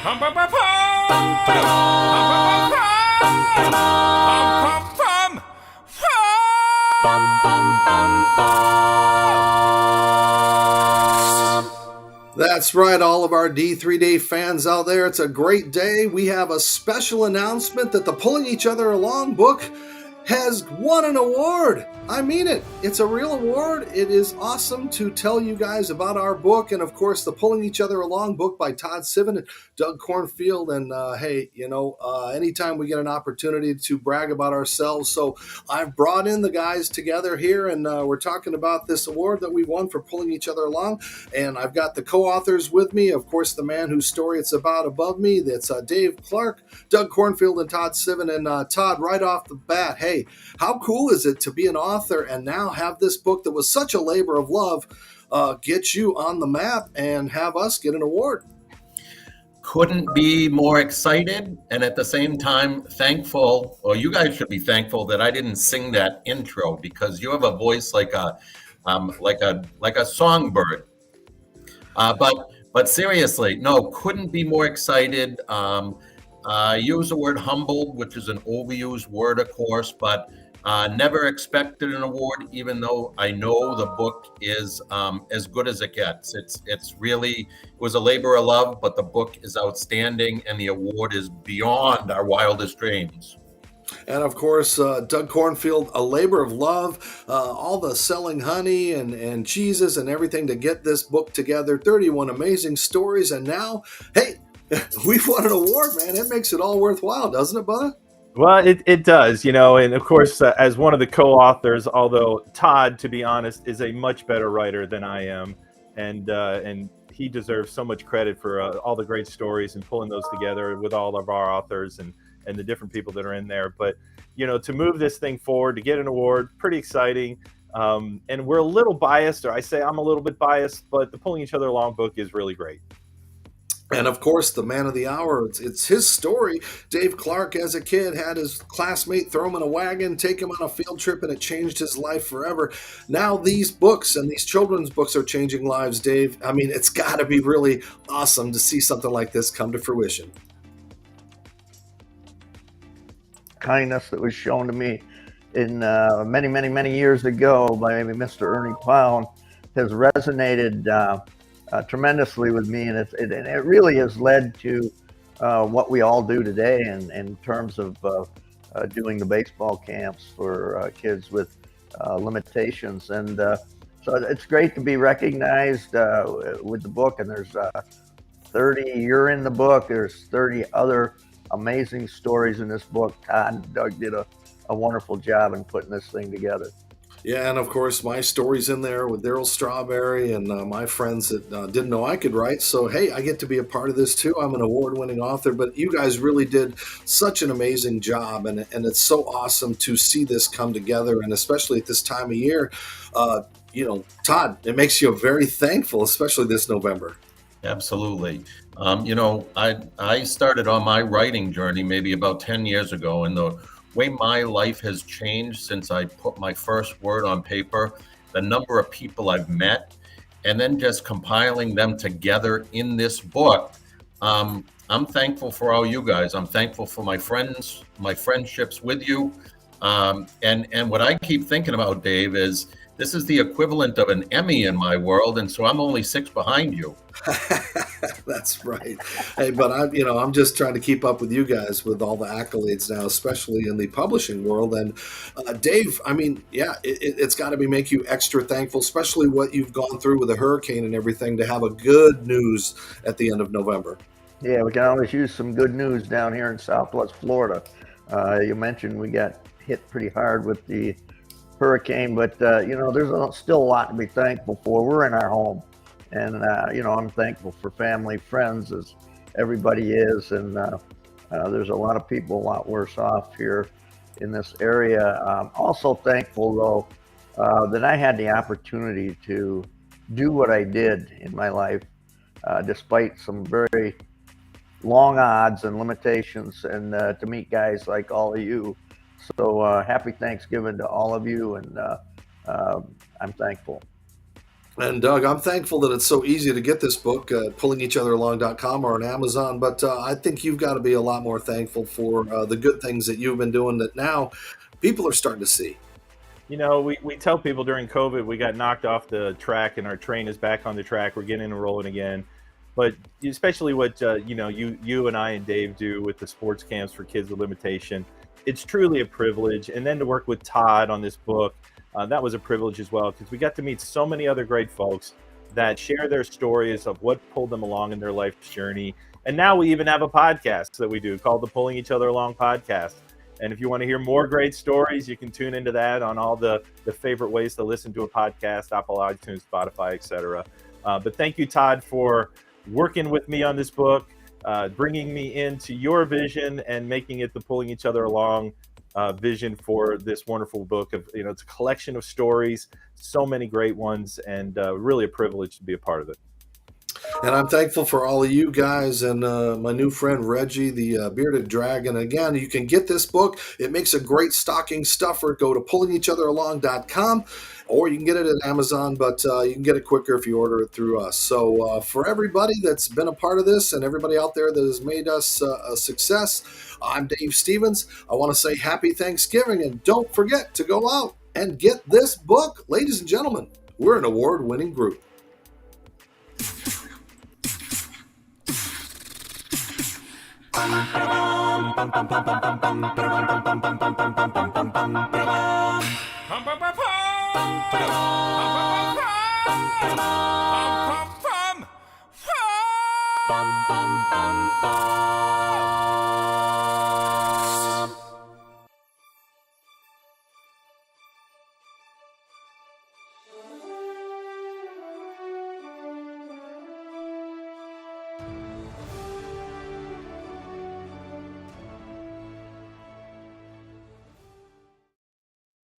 Pum pum pum pum. Pum pum pum pum. Pum pum pum. That's right, all of our D3Day fans out there. It's a great day. We have a special announcement that the Pulling Each Other Along book has won an award. I mean it. It's a real award. It is awesome to tell you guys about our book, and of course, the Pulling Each Other Along book by Todd Civin and Doug Cornfield. And hey, anytime we get an opportunity to brag about ourselves, so I've brought in the guys together here, and we're talking about this award that we won for Pulling Each Other Along. And I've got the co-authors with me. Of course, the man whose story it's about above me. That's Dave Clark, Doug Cornfield, and Todd Civin. And Todd, right off the bat, hey, how cool is it to be an author and now have this book that was such a labor of love get you on the map and have us get an award? Couldn't be more excited, and at the same time thankful, or you guys should be thankful that I didn't sing that intro, because you have a voice like a songbird. But seriously, no, couldn't be more excited. Use the word humbled, which is an overused word, of course, but never expected an award, even though I know the book is as good as it gets. It was a labor of love, but the book is outstanding, and the award is beyond our wildest dreams. And of course, Doug Cornfield, a labor of love, all the selling honey and cheeses and everything to get this book together, 31 amazing stories, and now, hey, we've won an award, man. It makes it all worthwhile, doesn't it, Bubba? Well, it does, and of course, as one of the co-authors, although Todd, to be honest, is a much better writer than I am, and he deserves so much credit for all the great stories and pulling those together with all of our authors and the different people that are in there. But, to move this thing forward, to get an award, pretty exciting. And we're a little biased, or I say I'm a little bit biased, but the Pulling Each Other Along book is really great. And of course, the man of the hour, it's his story. Dave Clark, as a kid, had his classmate throw him in a wagon, take him on a field trip, and it changed his life forever. Now these books and these children's books are changing lives, Dave. I mean, it's got to be really awesome to see something like this come to fruition. Kindness that was shown to me in many years ago by Mr. Ernie Pound has resonated tremendously with me, and it really has led to what we all do today in terms of doing the baseball camps for kids with limitations. And so it's great to be recognized with the book. And there's 30, you're in the book, there's 30 other amazing stories in this book. Todd and Doug did a wonderful job in putting this thing together. Yeah, and of course, my story's in there with Daryl Strawberry and my friends that didn't know I could write. So, hey, I get to be a part of this too. I'm an award-winning author, but you guys really did such an amazing job, and it's so awesome to see this come together, and especially at this time of year. Todd, it makes you very thankful, especially this November. Absolutely. I started on my writing journey maybe about 10 years ago, and the way my life has changed since I put my first word on paper, the number of people I've met, and then just compiling them together in this book. I'm thankful for all you guys. I'm thankful for my friends, my friendships with you. And what I keep thinking about, Dave, is this is the equivalent of an Emmy in my world, and so I'm only 6 behind you. That's right. Hey, but I'm just trying to keep up with you guys with all the accolades now, especially in the publishing world. And Dave, I mean, yeah, it's got to make you extra thankful, especially what you've gone through with the hurricane and everything, to have a good news at the end of November. Yeah, we can always use some good news down here in Southwest Florida. You mentioned we got hit pretty hard with the hurricane, but there's still a lot to be thankful for. We're in our home, and I'm thankful for family, friends, as everybody is, and there's a lot of people a lot worse off here in this area. I'm also thankful, though, that I had the opportunity to do what I did in my life, despite some very long odds and limitations, and to meet guys like all of you. So happy Thanksgiving to all of you, and I'm thankful. And Doug, I'm thankful that it's so easy to get this book at pullingeachatheralong.com or on Amazon. But I think you've got to be a lot more thankful for the good things that you've been doing that now people are starting to see. You know, we tell people during COVID we got knocked off the track and our train is back on the track. We're getting and rolling again. But especially what you and I and Dave do with the sports camps for kids with limitation, it's truly a privilege. And then to work with Todd on this book, that was a privilege as well, because we got to meet so many other great folks that share their stories of what pulled them along in their life's journey. And now we even have a podcast that we do called the Pulling Each Other Along podcast. And if you want to hear more great stories, you can tune into that on all the favorite ways to listen to a podcast, Apple, iTunes, Spotify, etc. But thank you, Todd, for working with me on this book, bringing me into your vision and making it the Pulling Each Other Along vision for this wonderful book. It's a collection of stories, so many great ones, and really a privilege to be a part of it. And I'm thankful for all of you guys and my new friend Reggie, the Bearded Dragon. Again, you can get this book. It makes a great stocking stuffer. Go to pullingeachatheralong.com, or you can get it at Amazon, but you can get it quicker if you order it through us. So for everybody that's been a part of this and everybody out there that has made us a success, I'm Dave Stevens. I want to say happy Thanksgiving, and don't forget to go out and get this book. Ladies and gentlemen, we're an award-winning group.